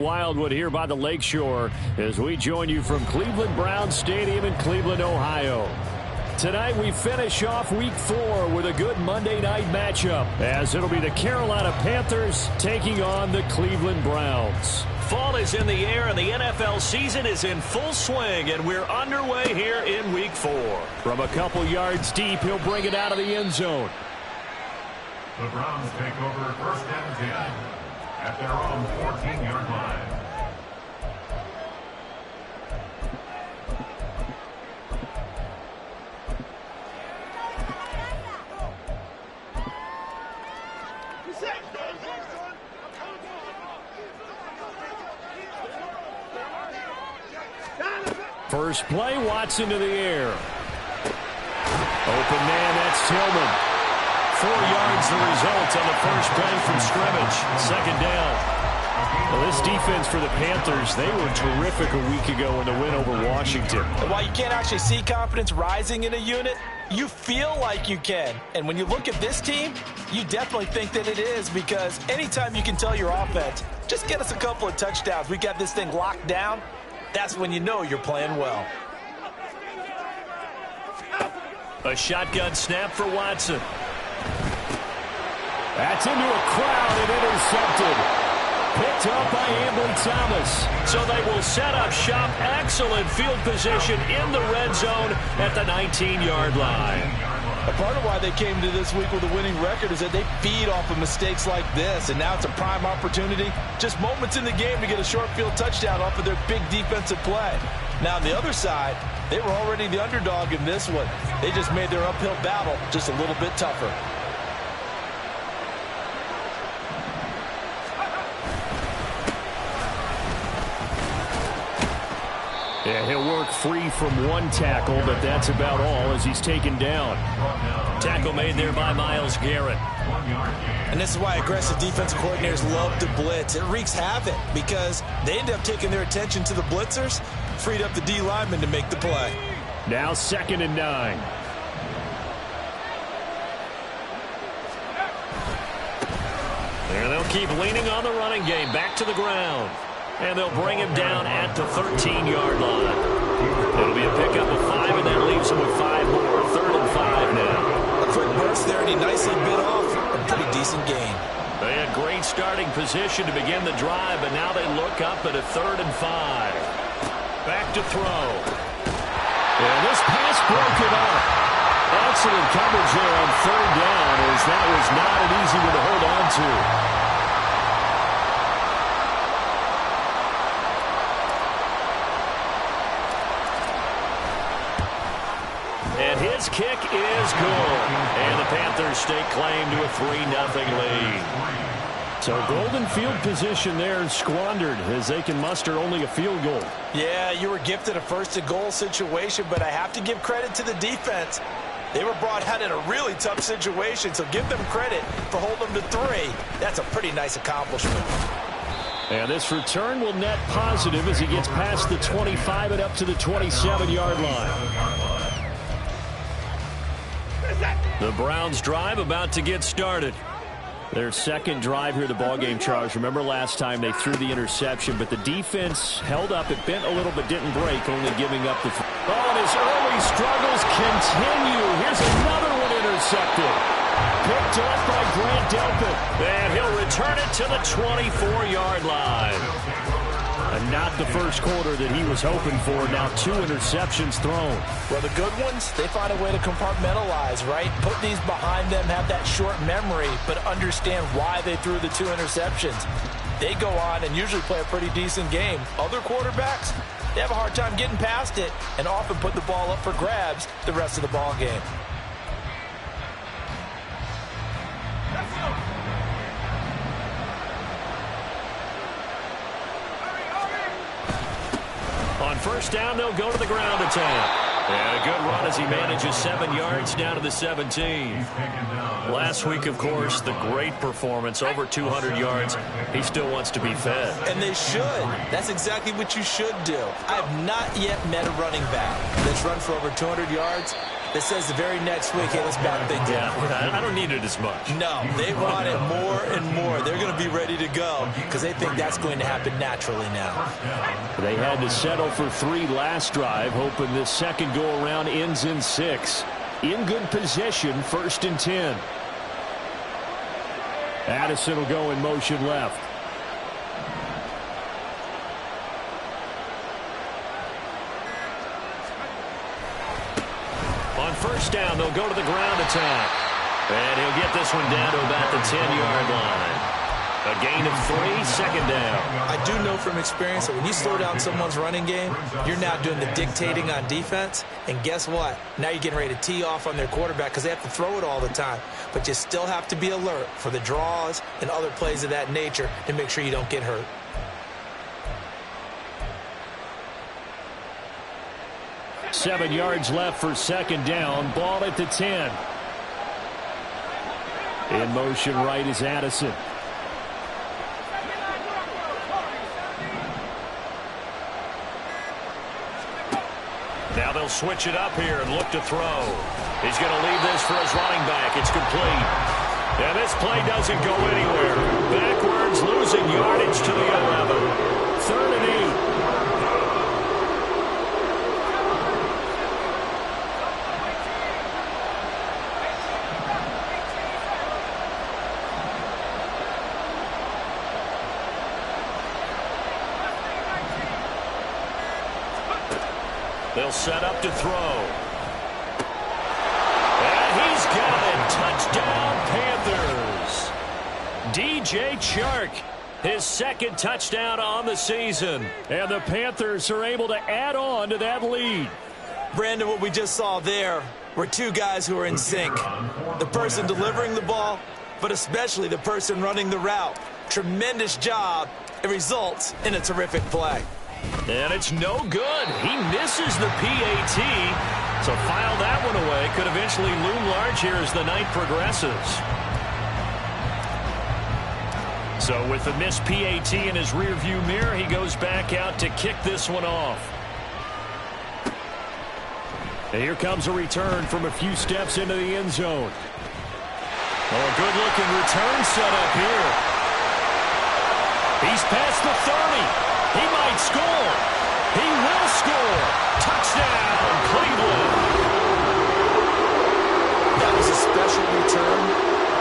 Wildwood here by the Lakeshore as we join you from Cleveland Browns Stadium in Cleveland, Ohio. Tonight we finish off Week 4 with a good Monday night matchup as it'll be the Carolina Panthers taking on the Cleveland Browns. Fall is in the air and the NFL season is in full swing, and we're underway here in Week 4. From a couple yards deep, he'll bring it out of the end zone. The Browns take over 1st and 10 at their own 14-yard line. First play, Watson to the air. Open man, that's Tillman. 4 yards the result on the first play from scrimmage. 2nd down. Well, this defense for the Panthers, they were terrific a week ago in the win over Washington. While you can't actually see confidence rising in a unit, you feel like you can. And when you look at this team, you definitely think that it is, because anytime you can tell your offense, just get us a couple of touchdowns, we got this thing locked down, that's when you know you're playing well. A shotgun snap for Watson. That's into a crowd and intercepted. Picked up by Ambry Thomas. So they will set up shop. Excellent field position in the red zone at the 19-yard line. A part of why they came to this week with a winning record is that they feed off of mistakes like this, and now it's a prime opportunity, just moments in the game to get a short field touchdown off of their big defensive play. Now on the other side, they were already the underdog in this one. They just made their uphill battle just a little bit tougher. Yeah, he'll work free from one tackle, but that's about all as he's taken down. Tackle made there by Myles Garrett. And this is why aggressive defensive coordinators love to blitz. It wreaks havoc because they end up taking their attention to the blitzers, freed up the D lineman to make the play. Now 2nd and 9. There they'll keep leaning on the running game. Back to the ground. And they'll bring him down at the 13-yard line. It'll be a pickup of 5, and that leaves him with 5 more. 3rd and 5 now. A quick burst there, and he nicely bit off a pretty decent gain. They had great starting position to begin the drive, but now they look up at a 3rd and 5. Back to throw. And this pass broken up. Excellent coverage there on 3rd down, as that was not an easy one to hold on to. And his kick is good. And the Panthers stake claim to a 3-0 lead. So golden field position there squandered as they can muster only a field goal. Yeah, you were gifted a 1st and goal situation, but I have to give credit to the defense. They were brought out in a really tough situation, so give them credit for holding them to 3. That's a pretty nice accomplishment. And this return will net positive as he gets past the 25 and up to the 27-yard line. The Browns drive about to get started. Their 2nd drive here, the ballgame, Charles. Remember last time they threw the interception, but the defense held up. It bent a little but didn't break, only giving up the... Oh, and his early struggles continue. Here's another one intercepted. Picked up by Grant Delpit. And he'll return it to the 24-yard line. And not the first quarter that he was hoping for. Now 2 interceptions thrown. Well, the good ones, they find a way to compartmentalize, right? Put these behind them, have that short memory, but understand why they threw the 2 interceptions. They go on and usually play a pretty decent game. Other quarterbacks, they have a hard time getting past it and often put the ball up for grabs the rest of the ball game. On 1st down, they'll go to the ground attack. And a good run as he manages 7 yards down to the 17. Last week, of course, the great performance, over 200 yards. He still wants to be fed. And they should. That's exactly what you should do. I have not yet met a running back that's run for over 200 yards that says the very next week, hey, let's back things up. I don't need it as much. No, they want it more and more. They're going to be ready to go because they think that's going to happen naturally now. They had to settle for 3 last drive, hoping this second go-around ends in 6. In good position, 1st and 10. Addison will go in motion left. On 1st down, they'll go to the ground attack. And he'll get this one down to about the 10-yard line. A gain of 3, 2nd down. I do know from experience that when you slow down someone's running game, you're now doing the dictating on defense. And guess what? Now you're getting ready to tee off on their quarterback because they have to throw it all the time. But you still have to be alert for the draws and other plays of that nature to make sure you don't get hurt. Seven yards left for 2nd down. Ball at the 10. In motion right is Addison. Now they'll switch it up here and look to throw. He's going to leave this for his running back. It's complete. And this play doesn't go anywhere. Backwards, losing yardage to the 11. 3rd and 8. They'll set up to throw. And he's got it. Touchdown, Panthers. DJ Chark, his 2nd touchdown on the season. And the Panthers are able to add on to that lead. Brandon, what we just saw there were 2 guys who are in sync. The person delivering the ball, but especially the person running the route. Tremendous job. It results in a terrific play. And it's no good. He misses the PAT. So file that one away. Could eventually loom large here as the night progresses. So with the missed PAT in his rearview mirror, he goes back out to kick this one off. And here comes a return from a few steps into the end zone. Oh, a good-looking return set up here. He's past the 30. He might score. He will score. Touchdown, Cleveland. That was a special return,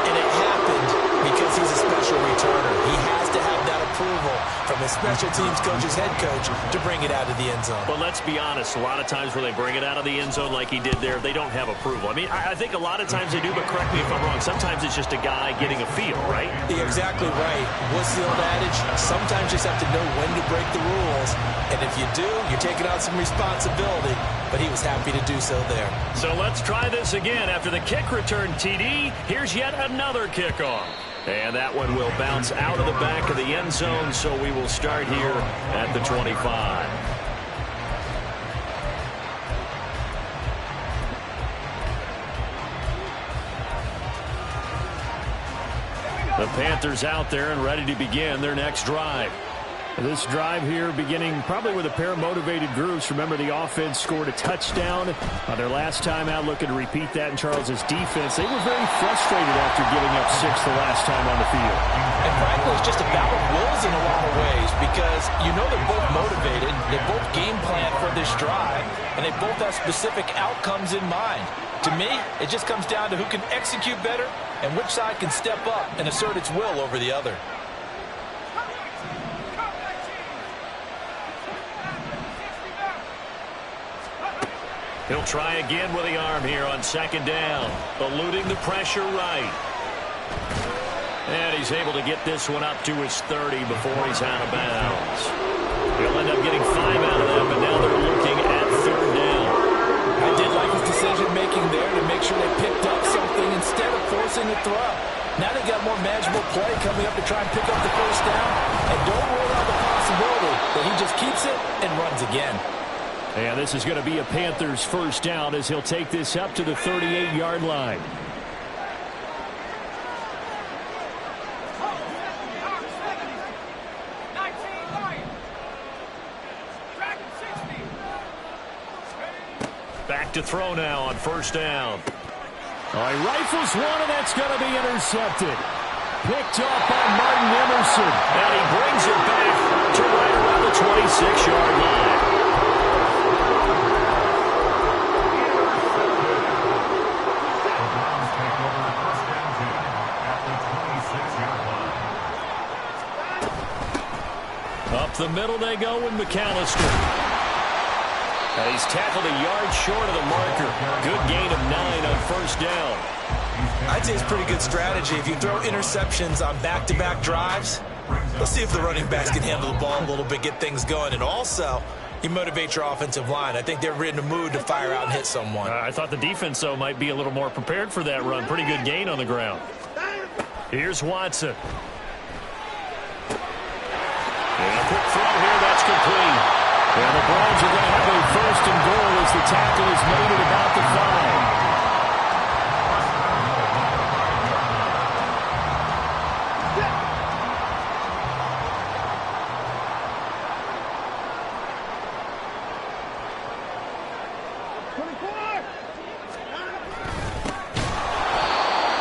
and it happened because he's a special returner. He has to have that approval from his special teams coach's head coach to bring it out of the end zone. But let's be honest, a lot of times when they bring it out of the end zone like he did there, they don't have approval. I mean, I think a lot of times they do, but correct me if I'm wrong. Sometimes it's just a guy getting a feel, right? You're exactly right. What's the old adage? Sometimes you just have to know when to break the rules. And if you do, you're taking on some responsibility. But he was happy to do so there. So let's try this again. After the kick return TD, here's yet another kickoff. And that one will bounce out of the back of the end zone, so we will start here at the 25. The Panthers out there and ready to begin their next drive. This drive here beginning probably with a pair of motivated groups. Remember, the offense scored a touchdown on their last time out, looking to repeat that in Charles's defense. They were very frustrated after giving up 6 the last time on the field. And frankly, it's just a battle of wills in a lot of ways because you know they're both motivated. They both game plan for this drive, and they both have specific outcomes in mind. To me, it just comes down to who can execute better and which side can step up and assert its will over the other. He'll try again with the arm here on 2nd down, eluding the pressure right. And he's able to get this one up to his 30 before he's out of bounds. He'll end up getting 5 out of that, but now they're looking at 3rd down. I did like his decision-making there to make sure they picked up something instead of forcing the throw. Now they got more manageable play coming up to try and pick up the 1st down. And don't rule out the possibility that he just keeps it and runs again. And this is going to be a Panthers 1st down as he'll take this up to the 38-yard line. Back to throw now on first down. All right, rifles one, and that's going to be intercepted. Picked off by Martin Emerson. And he brings it back to right around the 26-yard line. Up the middle they go with McAllister. And he's tackled a yard short of the marker. Good gain of 9 on first down. I'd say it's pretty good strategy. If you throw interceptions on back-to-back drives, let's see if the running backs can handle the ball a little bit, get things going. And also, you motivate your offensive line. I think they're in the mood to fire out and hit someone. I thought the defense, though, might be a little more prepared for that run. Pretty good gain on the ground. Here's Watson. And a quick throw here, that's complete. And the Browns are going to have a first and goal as the tackle is made at about the 5.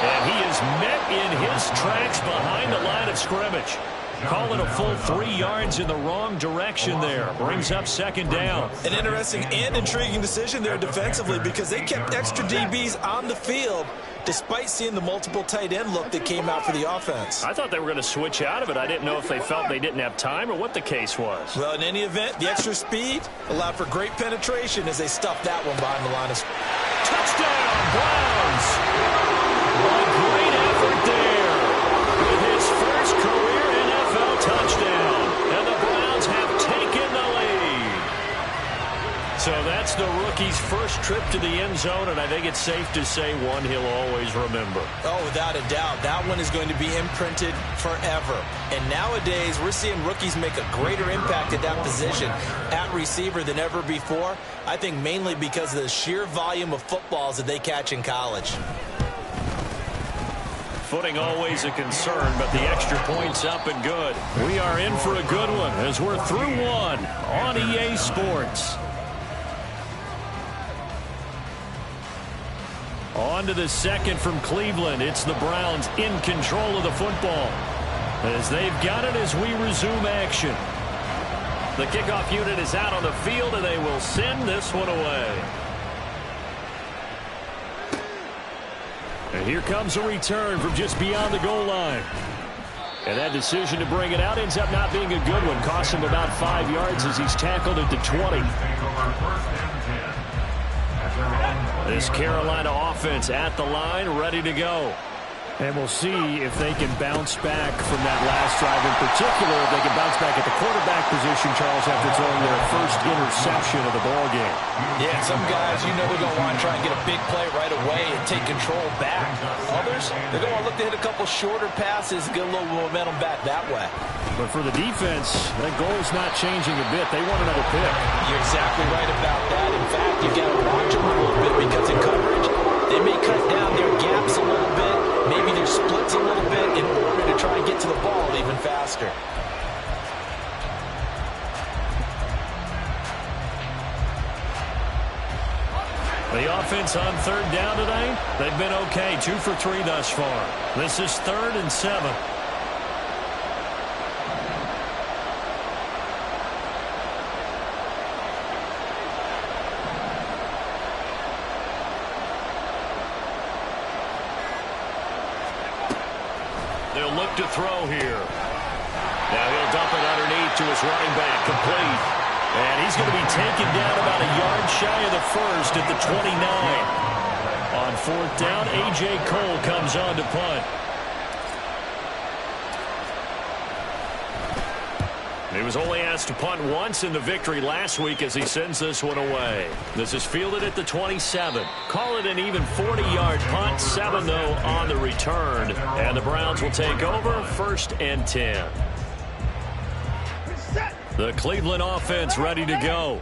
And he is met in his tracks behind the line of scrimmage. Call it a full 3 yards in the wrong direction there. Brings up second down. An interesting and intriguing decision there defensively because they kept extra DBs on the field despite seeing the multiple tight end look that came out for the offense. I thought they were going to switch out of it. I didn't know if they felt they didn't have time or what the case was. Well, in any event, the extra speed allowed for great penetration as they stuffed that one behind the line of scrimmage. Touchdown, Browns! A great effort there with his first career NFL touchdown. And the Browns have taken the lead. So that's the rookie's first trip to the end zone, and I think it's safe to say one he'll always remember. Oh, without a doubt. That one is going to be imprinted forever. And nowadays, we're seeing rookies make a greater impact at that position at receiver than ever before. I think mainly because of the sheer volume of footballs that they catch in college. Footing always a concern, but the extra point's up and good. We are in for a good one as we're through one on EA Sports. On to the second from Cleveland. It's the Browns in control of the football as they've got it as we resume action. The kickoff unit is out on the field, and they will send this one away. And here comes a return from just beyond the goal line. And that decision to bring it out ends up not being a good one. Costs him about 5 yards as he's tackled at the 20. This Carolina offense at the line, ready to go. And we'll see if they can bounce back from that last drive in particular. If they can bounce back at the quarterback position, Charles, after throwing their first interception of the ballgame. Yeah, some guys, you know they're going to want to try and get a big play right away and take control back. Others, they're going to look to hit a couple shorter passes and get a little momentum back that way. But for the defense, that goal's not changing a bit. They want another pick. You're exactly right about that. In fact, you've got to watch them a little bit because in coverage, they may cut down their gaps a little bit, maybe their splits a little bit in order to try and get to the ball even faster. The offense on third down today, they've been okay. 2 for 3 thus far. This is 3rd and 7. They'll look to throw here. Now he'll dump it underneath to his running back, complete. And he's going to be taken down about a yard shy of the first at the 29. On 4th down, A.J. Cole comes on to punt. He was only asked to punt once in the victory last week as he sends this one away. This is fielded at the 27. Call it an even 40-yard punt. 7, though, on the return. And the Browns will take over 1st and 10. The Cleveland offense ready to go.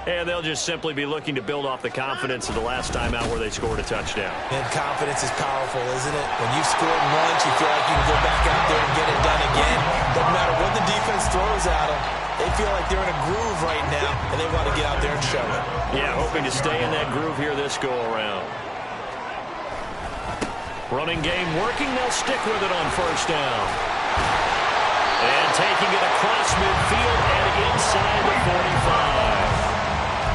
And they'll just simply be looking to build off the confidence of the last time out where they scored a touchdown. And confidence is powerful, isn't it? When you've scored once, you feel like you can go back out there and get it done again. Doesn't matter what the defense throws at them. They feel like they're in a groove right now, and they want to get out there and show it. Yeah, hoping to stay in that groove here this go-around. Running game working. They'll stick with it on first down. And taking it across midfield and inside the 45.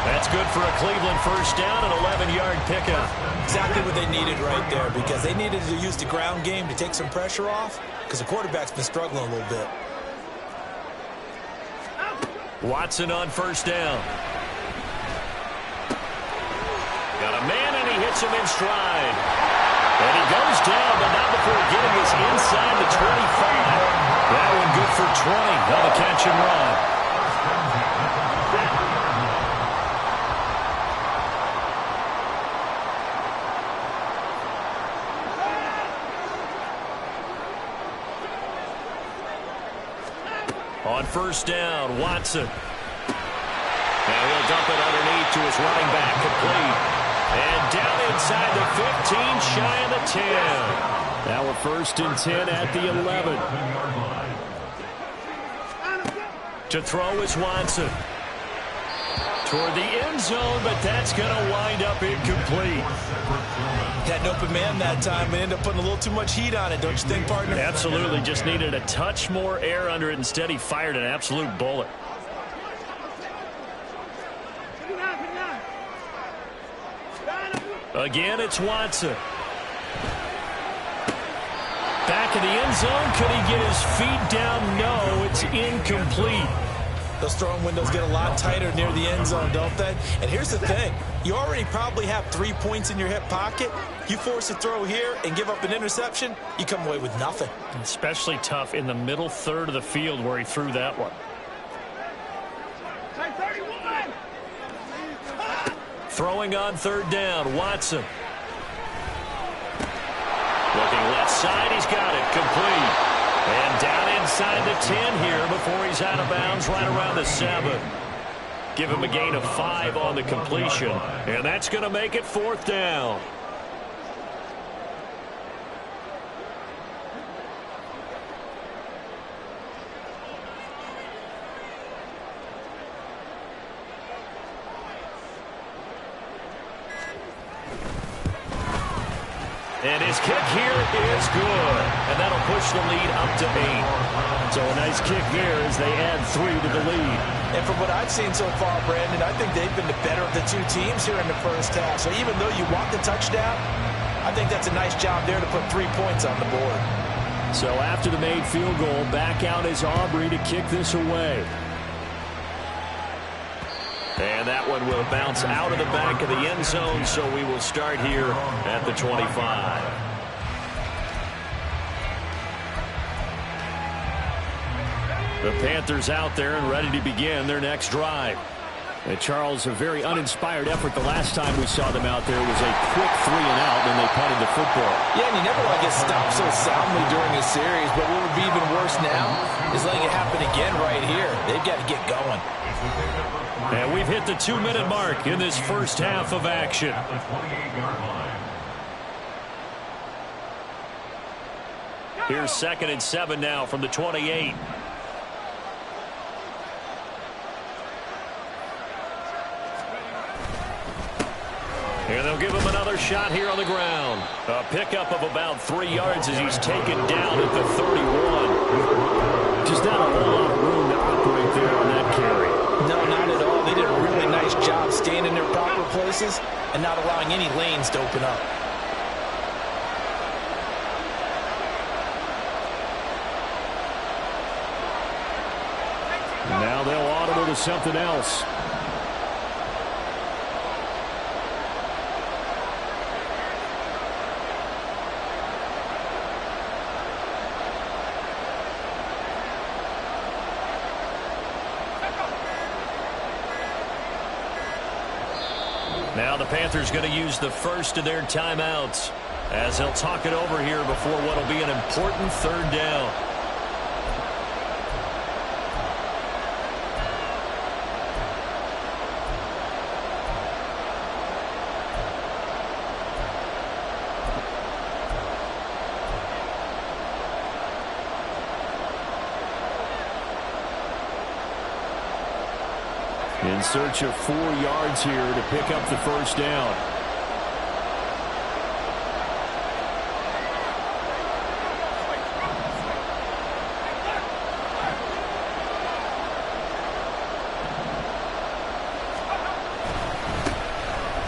That's good for a Cleveland first down, an 11-yard pickup. Exactly what they needed right there, because they needed to use the ground game to take some pressure off, because the quarterback's been struggling a little bit. Watson on first down. Got a man, and he hits him in stride. And he goes down, but not before getting us inside the 25. That one good for 20 on the catch and run. On first down, Watson. Now he'll dump it underneath to his running back, complete. And down inside the 15, shy of the 10. Now we're first and 10 at the 11. To throw is Watson. Toward the end zone, but that's going to wind up incomplete. Had an open man that time, but ended up putting a little too much heat on it, don't you think, partner? Absolutely. Just needed a touch more air under it. Instead, he fired an absolute bullet. Again, it's Watson. Back in the end zone. Could he get his feet down? No, it's incomplete. Those throwing windows get a lot tighter near the end zone, don't they? And here's the thing. You already probably have 3 points in your hip pocket. You force a throw here and give up an interception, you come away with nothing. Especially tough in the middle third of the field where he threw that one. Throwing on third down, Watson. Looking left side, he's got it, complete. And down inside the 10 here before he's out of bounds right around the 7. Give him a gain of 5 on the completion. And that's going to make it fourth down. And his kick here is good. And that'll push the lead up to 8. So a nice kick there as they add 3 to the lead. And from what I've seen so far, Brandon, I think they've been the better of the two teams here in the first half. So even though you want the touchdown, I think that's a nice job there to put 3 points on the board. So after the made field goal, back out is Aubrey to kick this away. And that one will bounce out of the back of the end zone, so we will start here at the 25. The Panthers out there and ready to begin their next drive. And Charles, a very uninspired effort. The last time we saw them out there was a quick 3 and out, and they punted the football. Yeah, and you never want to get stopped so soundly during a series, but what would be even worse now is letting it happen again right here. They've got to get going. And we've hit the 2-minute mark in this first half of action. Here's 2nd and 7 now from the 28. And they'll give him another shot here on the ground. A pickup of about 3 yards as he's taken down at the 31. Just not a whole lot of room to operate there on that carry. No, not at all. They did a really nice job staying in their proper places and not allowing any lanes to open up. And now they'll audible to something else. Now the Panthers going to use the first of their timeouts as they'll talk it over here before what will be an important third down. In search of 4 yards here to pick up the first down.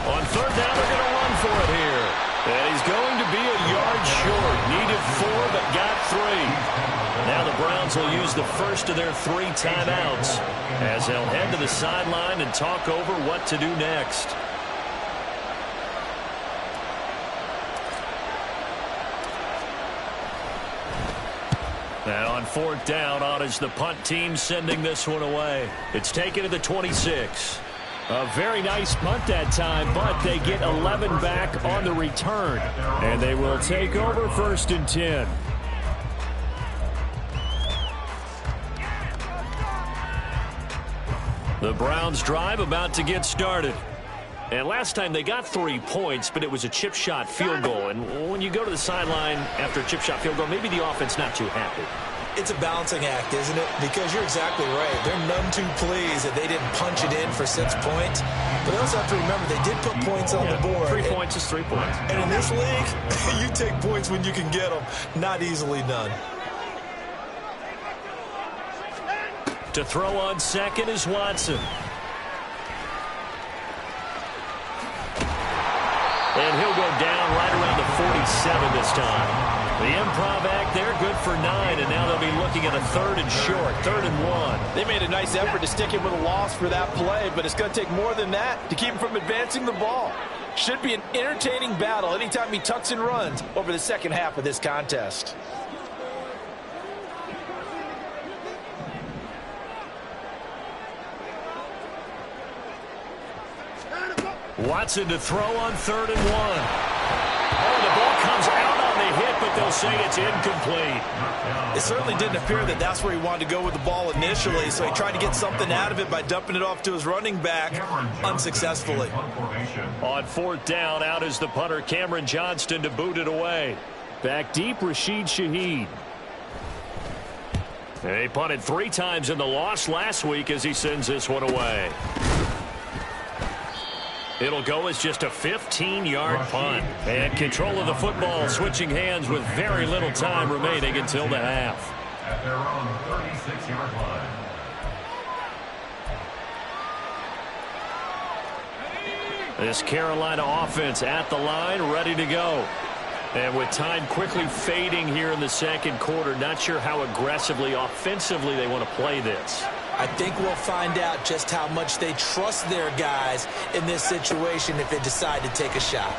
On third down, they're going to run for it here. And he's going to be a yard short. Needed 4, but got 3. Now the Browns will use the first of their 3 timeouts as they'll head to the sideline and talk over what to do next. Now on fourth down, on is the punt team sending this one away. It's taken to the 26. A very nice punt that time, but they get 11 back on the return. And they will take over 1st and 10. The Browns drive about to get started. And last time they got 3 points, but it was a chip shot field goal. And when you go to the sideline after a chip shot field goal, maybe the offense not too happy. It's a balancing act, isn't it? Because you're exactly right. They're none too pleased that they didn't punch it in for 6 points. But they also have to remember they did put points on the board. 3 points is 3 points. And in this league, you take points when you can get them. Not easily done. To throw on second is Watson. And he'll go down right around the 47 this time. The improv act there, good for 9, and now they'll be looking at a 3rd and short, 3rd and 1. They made a nice effort to stick him with a loss for that play, but it's going to take more than that to keep him from advancing the ball. Should be an entertaining battle anytime he tucks and runs over the second half of this contest. Watson to throw on 3rd and 1. Oh, the ball comes out on the hit, but they'll say it's incomplete. It certainly didn't appear that that's where he wanted to go with the ball initially, so he tried to get something out of it by dumping it off to his running back unsuccessfully. On 4th down, out is the punter, Cameron Johnston, to boot it away. Back deep, Rashid Shaheed. He punted 3 times in the loss last week as he sends this one away. It'll go as just a 15-yard punt. And control of the football switching hands with very little time remaining until the half. At their own 36-yard line. This Carolina offense at the line, ready to go. And with time quickly fading here in the second quarter, not sure how aggressively, offensively they want to play this. I think we'll find out just how much they trust their guys in this situation if they decide to take a shot.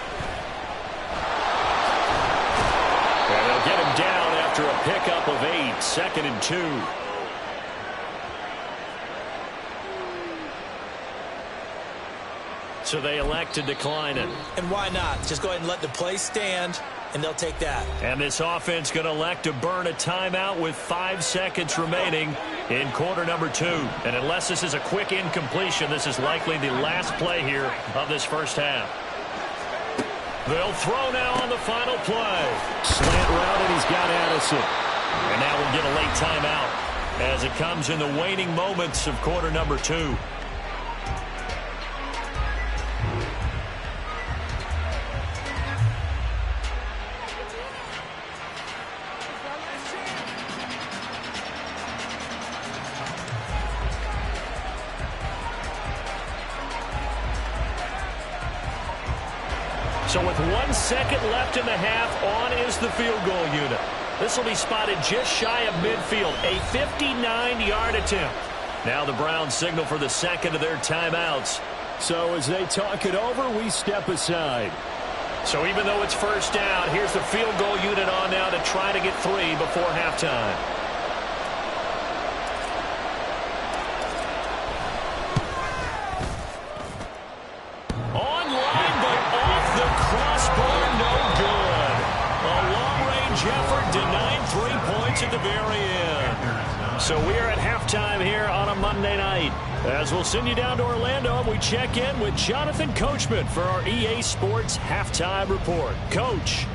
And they'll get him down after a pickup of 8, 2nd and 2. So they elect to decline it. And why not? Just go ahead and let the play stand, and they'll take that. And this offense going to elect to burn a timeout with 5 seconds remaining in quarter number 2. And unless this is a quick incompletion, this is likely the last play here of this first half. They'll throw now on the final play. Slant route, and he's got Addison. And now we'll get a late timeout as it comes in the waning moments of quarter number 2. So with 1 second left in the half, on is the field goal unit. This will be spotted just shy of midfield, a 59-yard attempt. Now the Browns signal for the second of their timeouts. So as they talk it over, we step aside. So even though it's first down, here's the field goal unit on now to try to get 3 before halftime. Effort denied 3 points at the very end. So we are at halftime here on a Monday night. As we'll send you down to Orlando, and we check in with Jonathan Coachman for our EA Sports Halftime Report. Coach.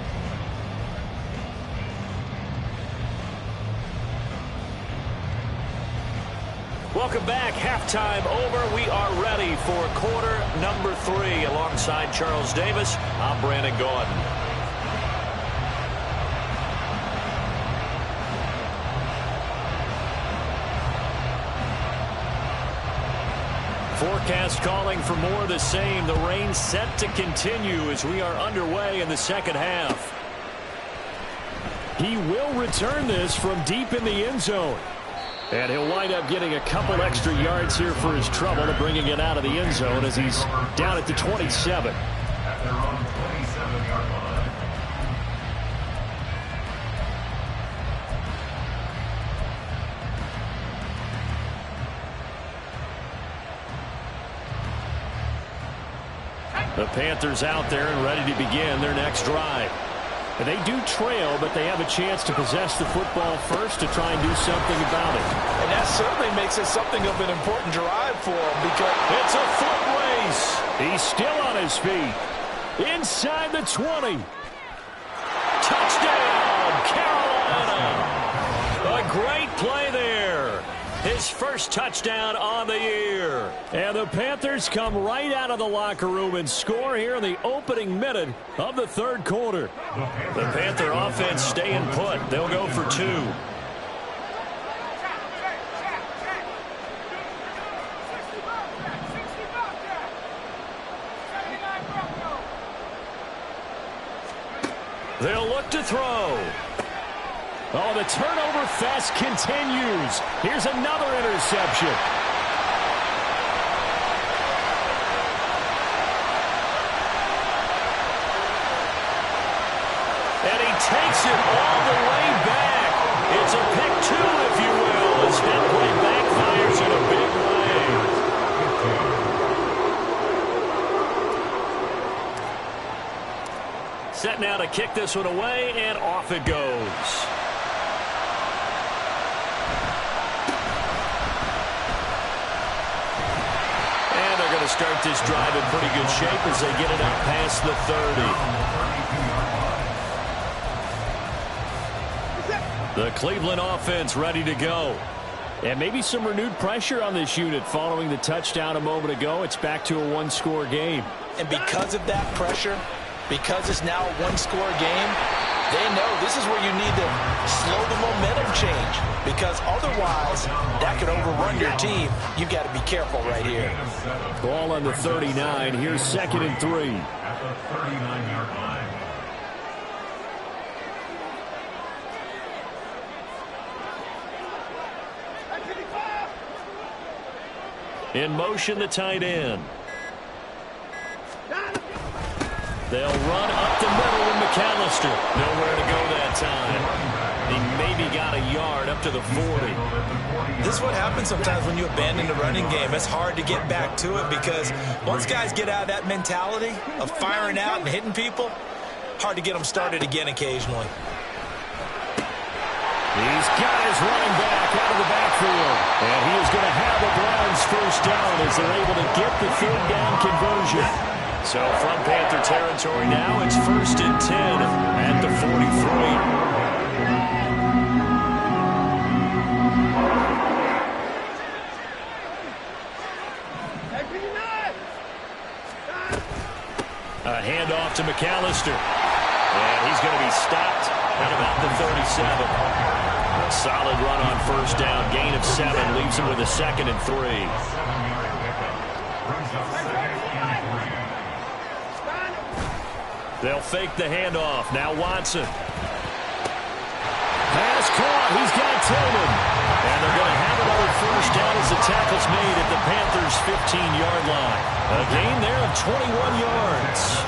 Welcome back. Halftime over. We are ready for quarter number 3. Alongside Charles Davis, I'm Brandon Gaudin. Forecast calling for more of the same. The rain set to continue as we are underway in the second half. He will return this from deep in the end zone. And he'll wind up getting a couple extra yards here for his trouble and bringing it out of the end zone as he's down at the 27. At their own 27-yard line. The Panthers out there and ready to begin their next drive. And they do trail, but they have a chance to possess the football first to try and do something about it. And that certainly makes it something of an important drive for them because it's a foot race. He's still on his feet. Inside the 20. Touchdown, Carolina. A great play there. His first touchdown on the year. And the Panthers come right out of the locker room and score here in the opening minute of the third quarter. The Panther offense staying put. They'll go for 2. They'll look to throw. Oh, the turnover fest continues. Here's another interception. And he takes it all the way back. It's a pick 2, if you will, as that play backfires in a big way. Set now to kick this one away, and off it goes. Start this drive in pretty good shape as they get it out past the 30. The Cleveland offense ready to go. And maybe some renewed pressure on this unit following the touchdown a moment ago. It's back to a one-score game. And because of that pressure, because it's now a one-score game, they know this is where you need to slow the momentum change because otherwise that could overrun your team. You've got to be careful right here. Ball on the 39. Here's 2nd and 3. At the 39-yard line. In motion, the tight end. They'll run up the middle with McAllister. Nowhere to go that time. He maybe got a yard up to the 40. This is what happens sometimes when you abandon the running game. It's hard to get back to it because once guys get out of that mentality of firing out and hitting people, hard to get them started again occasionally. He's got his running back out of the backfield. And he is going to have the Browns first down as they're able to get the third down conversion. So from Panther territory now, it's 1st and 10 at the 43. A handoff to McAllister. And he's going to be stopped at about the 37. A solid run on first down. Gain of 7 leaves him with a 2nd and 3. They'll fake the handoff. Now Watson. Pass caught. He's got Tillman. And they're going to have another first down as the tackle's made at the Panthers' 15-yard line. A gain there of 21 yards.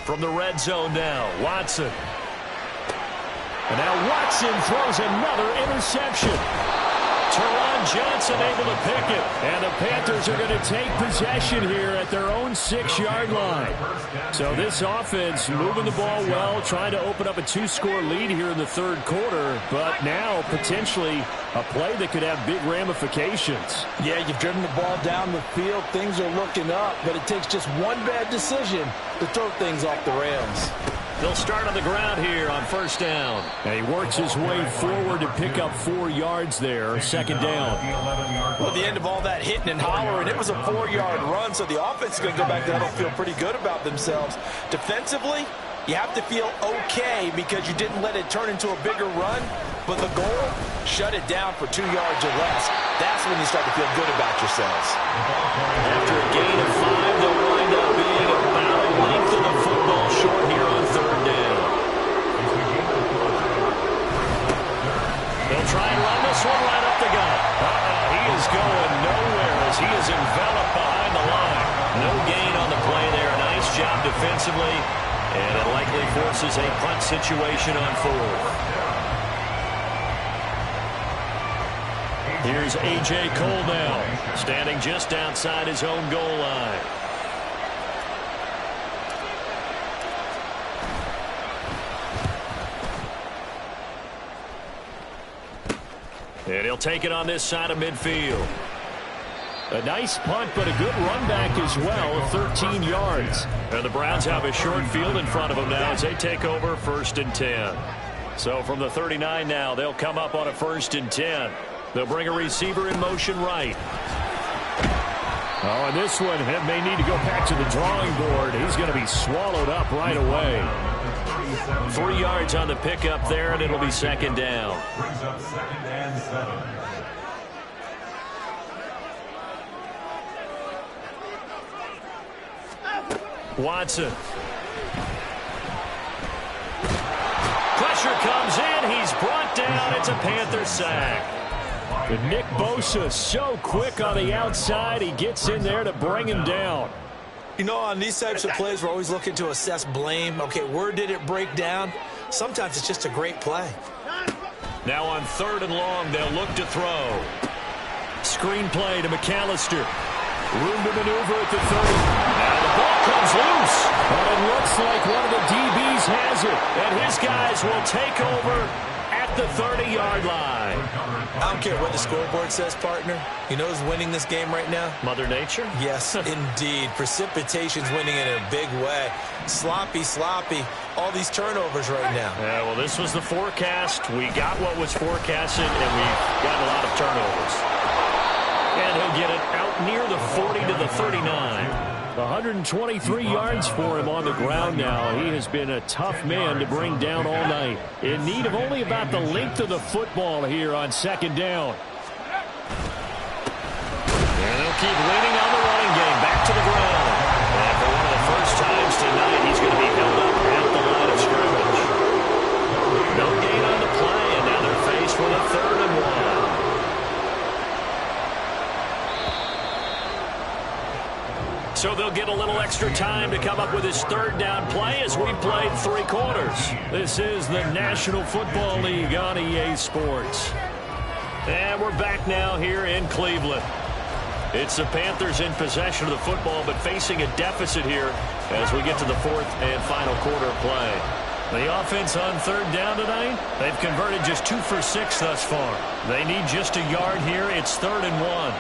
From the red zone now, Watson. And now Watson throws another interception. Teron Johnson able to pick it. And the Panthers are going to take possession here at their own 6-yard line. So this offense moving the ball well, trying to open up a 2-score lead here in the third quarter. But now potentially a play that could have big ramifications. Yeah, you've driven the ball down the field. Things are looking up, but it takes just one bad decision to throw things off the rails. They'll start on the ground here on first down. And he works his way forward to pick up 4 yards there, second down. Well, at the end of all that hitting and hollering, it was a 4-yard run, so the offense is going to go back there and feel pretty good about themselves. Defensively, you have to feel okay because you didn't let it turn into a bigger run, but the goal, shut it down for 2 yards or less. That's when you start to feel good about yourselves. After a gain of 5, they'll wind up being about a length of the football short here on third down. They'll try and run this one right up the gut. He is going nowhere as he is enveloped behind the line. No gain on the play there. Nice job defensively, and it likely forces a punt situation on fourth. Here's A.J. Cole now, standing just outside his own goal line. And he'll take it on this side of midfield. A nice punt, but a good run back as well, 13 yards. And the Browns have a short field in front of them now as they take over 1st and 10. So from the 39 now, they'll come up on a 1st and 10. They'll bring a receiver in motion right. Oh, and this one may need to go back to the drawing board. He's going to be swallowed up right away. 3 yards on the pickup there, and it'll be second down. Brings up 2nd and 7. Watson. Pressure comes in. He's brought down. It's a Panther sack. But Nick Bosa so quick on the outside. He gets in there to bring him down. You know, on these types of plays, we're always looking to assess blame. Okay, where did it break down? Sometimes it's just a great play. Now on 3rd and long, they'll look to throw. Screen play to McAllister. Room to maneuver at the 30. Now the ball comes loose. But it looks like one of the DBs has it. And his guys will take over at the 30-yard line. I don't care what the scoreboard says, partner. You know who's winning this game right now? Mother Nature? Yes, indeed. Precipitation's winning in a big way. Sloppy, all these turnovers right now. Yeah, well, this was the forecast. We got what was forecasted, and we got a lot of turnovers. And he'll get it out near the 40 to the 39. 123 yards for him on the ground now. He has been a tough man to bring down all night. In need of only about the length of the football here on 2nd down. And they'll keep leaning on the running game. Back to the ground. And for one of the first times tonight, he's going to be held up at the line of scrimmage. No gain on the play, and now they're faced with a 3rd and 1. So they'll get a little extra time to come up with his 3rd down play as we played 3 quarters. This is the National Football League on EA Sports. And we're back now here in Cleveland. It's the Panthers in possession of the football, but facing a deficit here as we get to the 4th and final quarter of play. The offense on 3rd down tonight, they've converted just 2 for 6 thus far. They need just a yard here. It's 3rd and 1.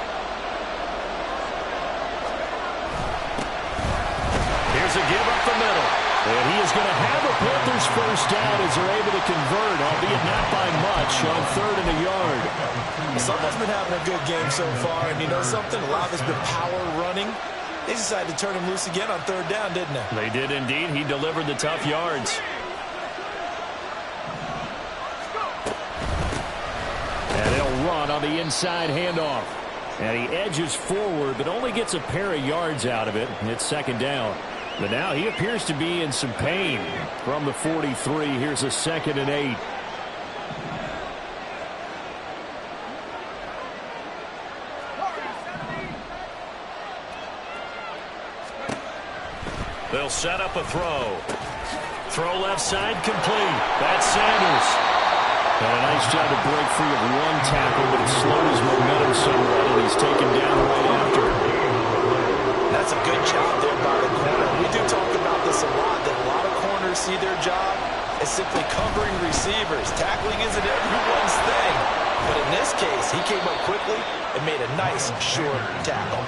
Here's a give up the middle. And he is going to have a Panthers first down as they're able to convert, albeit not by much, on 3rd and a yard. Someone's been having a good game so far, and you know something? A lot of it's been power running. They decided to turn him loose again on 3rd down, didn't they? They did indeed. He delivered the tough yards. And they'll run on the inside handoff. And he edges forward, but only gets a pair of yards out of it. And it's 2nd down. But now he appears to be in some pain from the 43. Here's a 2nd and 8. They'll set up a throw. Throw left side complete. That's Sanders. And a nice job to break free of one tackle, but it slowed his momentum somewhat, and he's taken down right after. That's a good job there by the corner. We do talk about this a lot, that a lot of corners see their job as simply covering receivers. Tackling isn't everyone's thing. But in this case, he came up quickly and made a nice, short tackle.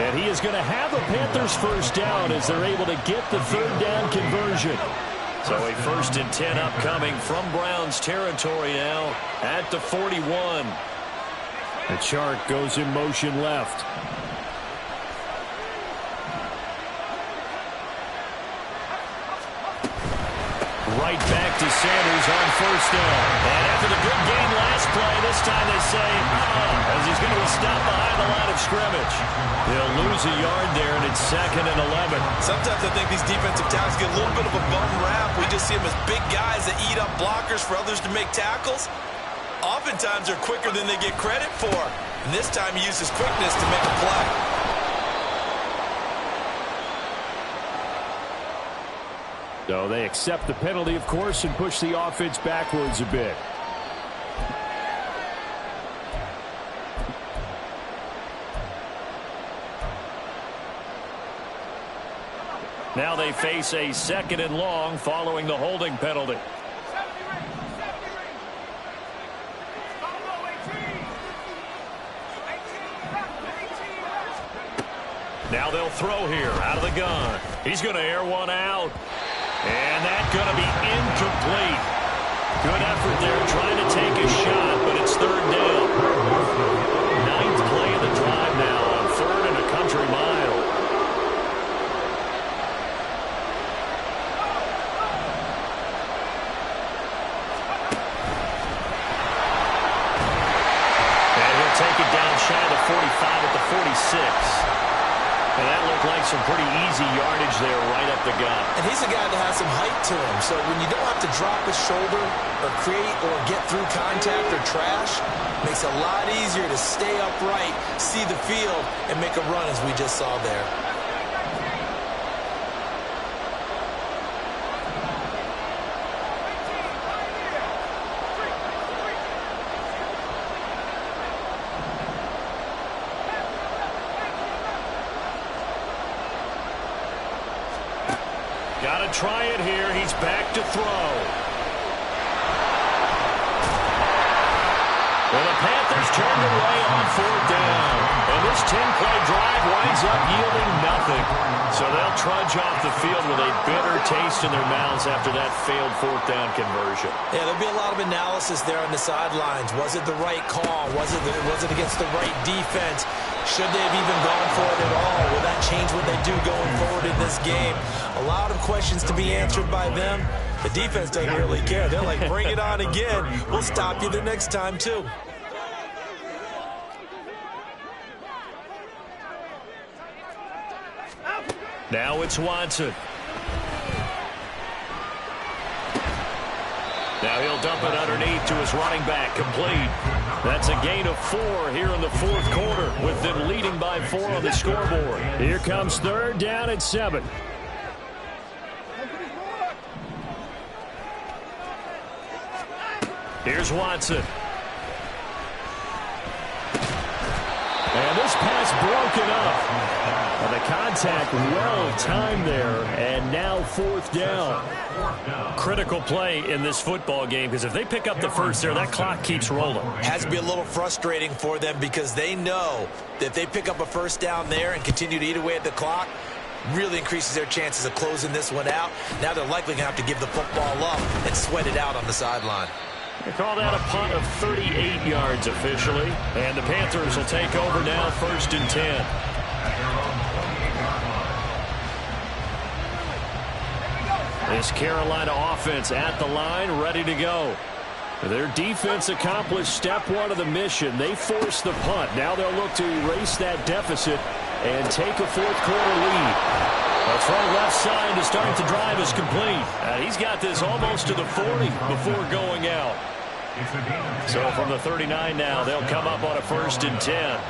And he is going to have the Panthers first down as they're able to get the third down conversion. So a 1st and 10 upcoming from Browns territory now at the 41. The chart goes in motion left. Right back to Sanders on first down. And after the good game last play, this time they say, as he's going to stop behind the line of scrimmage. They'll lose a yard there, and it's 2nd and 11. Sometimes I think these defensive tackles get a little bit of a bum rap. We just see them as big guys that eat up blockers for others to make tackles. Oftentimes they're quicker than they get credit for. And this time he used his quickness to make a play. So they accept the penalty, of course, and push the offense backwards a bit. Now they face a 2nd and long following the holding penalty. Now they'll throw here out of the gun. He's going to air one out. And that's going to be incomplete. Good effort there trying to take a shot, but it's 3rd down. 9th play of the drive now on 3rd and a country mile. And he'll take it down shy of the 45 at the 46. And that looked like some pretty easy yardage there right up the gut. And he's a guy that has some height to him. So when you don't have to drop his shoulder or create or get through contact or trash, makes it a lot easier to stay upright, see the field, and make a run as we just saw there. Got to try it here. He's back to throw. Well, the Panthers turned away on 4th down. And this 10-play drive winds up yielding nothing. So they'll trudge off the field with a bitter taste in their mouths after that failed 4th down conversion. Yeah, there'll be a lot of analysis there on the sidelines. Was it the right call? Was it against the right defense? Should they have even gone for it at all? Will that change what they do going forward in this game? A lot of questions to be answered by them. The defense doesn't really care. They're like, bring it on again. We'll stop you the next time, too. Now it's Watson. Now he'll dump it underneath to his running back, complete. That's a gain of 4 here in the 4th quarter, with them leading by 4 on the scoreboard. Here comes 3rd down and 7. Here's Watson. And this pass broken up. And the contact well-timed there, and now 4th down. Critical play in this football game, because if they pick up the first there, that clock keeps rolling. Has to be a little frustrating for them because they know that if they pick up a first down there and continue to eat away at the clock, really increases their chances of closing this one out. Now they're likely going to have to give the football up and sweat it out on the sideline. They call that a punt of 38 yards officially. And the Panthers will take over now, 1st and 10. This Carolina offense at the line, ready to go. Their defense accomplished step 1 of the mission. They forced the punt. Now they'll look to erase that deficit and take a 4th quarter lead. The throw left side to start the drive is complete. He's got this almost to the 40 before going out. So from the 39 now, they'll come up on a 1st and 10.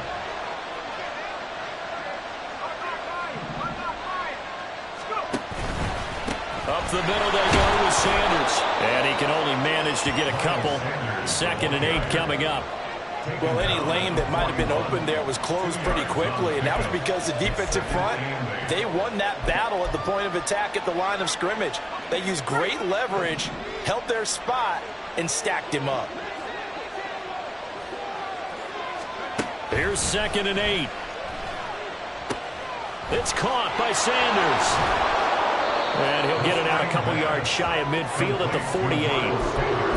the middle they go with Sanders. And he can only manage to get a couple. 2nd and 8 coming up. Well, any lane that might have been open there was closed pretty quickly, and that was because the defensive front, they won that battle at the point of attack at the line of scrimmage. They used great leverage, held their spot, and stacked him up. Here's 2nd and 8. It's caught by Sanders. And he'll get it out a couple yards shy of midfield at the 48.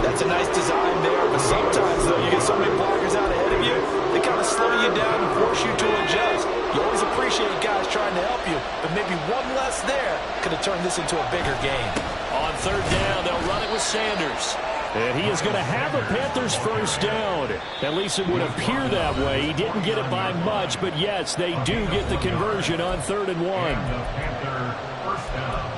That's a nice design there, but sometimes, though, you get so many blockers out ahead of you, they kind of slow you down and force you to adjust. You always appreciate guys trying to help you, but maybe one less there could have turned this into a bigger game. On 3rd down, they'll run it with Sanders. And he is going to have a Panthers first down. At least it would appear that way. He didn't get it by much, but yes, they do get the conversion on 3rd and 1. Panther first down.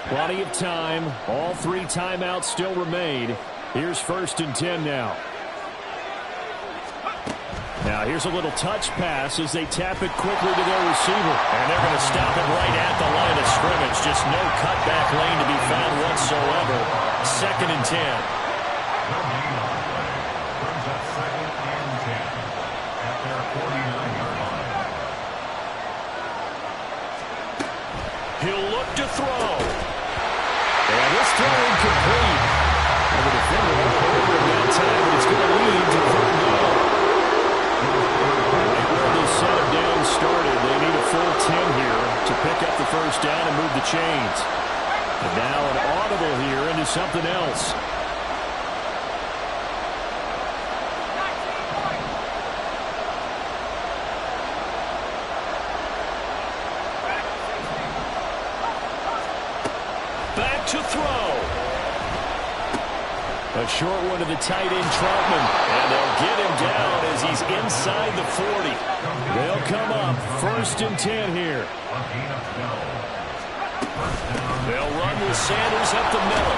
Plenty of time. All 3 timeouts still remain. Here's 1st and 10 now. Now here's a little touch pass as they tap it quickly to their receiver. And they're going to stop it right at the line of scrimmage. Just no cutback lane to be found whatsoever. 2nd and 10. No gain on the play. Brings up 2nd and 10 at their 49-yard line. He'll look to throw. And this throw incomplete. And the defender went over in that time, but it's going to lead to 3rd down. Right where this set of downs started, they need a full 10 here to pick up the first down and move the chains. And now an audible here into something else. Back to throw. A short one to the tight end, Troutman. And they'll get him down as he's inside the 40. They'll come up 1st and 10 here. They'll run with Sanders up the middle.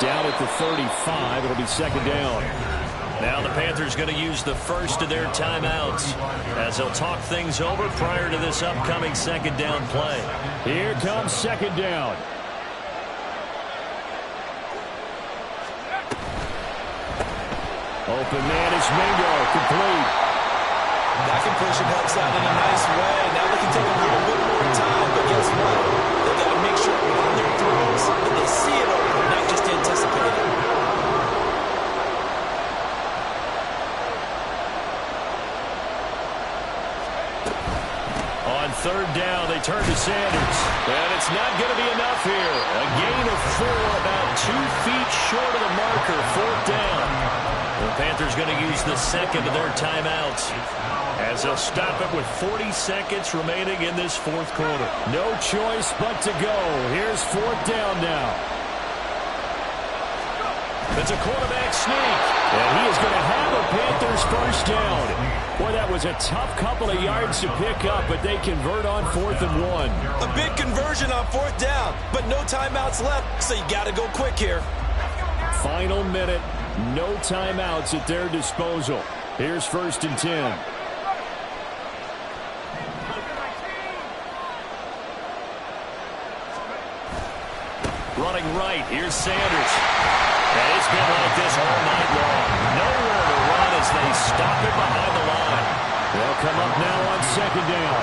Down at the 35, it'll be 2nd down. Now the Panthers going to use the first of their timeouts as they'll talk things over prior to this upcoming 2nd down play. Here comes 2nd down. Open man is Mingo, complete. That completion helps out in a nice way. Now they can take a little bit more time, but guess what? They got to make sure on their throws that they see it open, not just anticipate it. On 3rd down, they turn to Sanders. And it's not going to be enough here. A gain of 4, about 2 feet short of the marker, 4th down. The Panthers going to use the 2nd of their timeouts as they'll stop it with 40 seconds remaining in this 4th quarter. No choice but to go. Here's 4th down now. It's a quarterback sneak. And he is going to have a Panthers first down. Boy, that was a tough couple of yards to pick up, but they convert on 4th and 1. A big conversion on 4th down, but no timeouts left, so you got to go quick here. Final minute. No timeouts at their disposal. Here's 1st and 10. Running right, here's Sanders. And it's been like this all night long. Nowhere to run as they stop it behind the line. They'll come up now on 2nd down.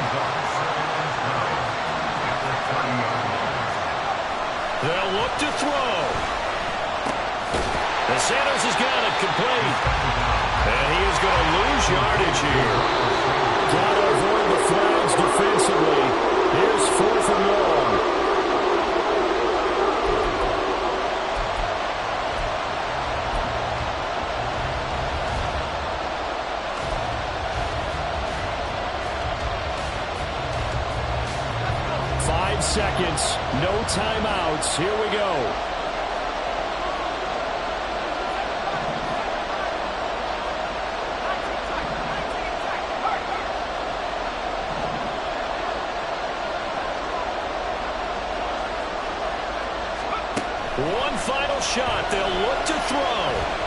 They'll look to throw. And Sanders has got it complete. And he is going to lose yardage here. Got to avoid the flags defensively. Here's 4th and long. Seconds, no timeouts. Here we go. One final shot. They'll look to throw.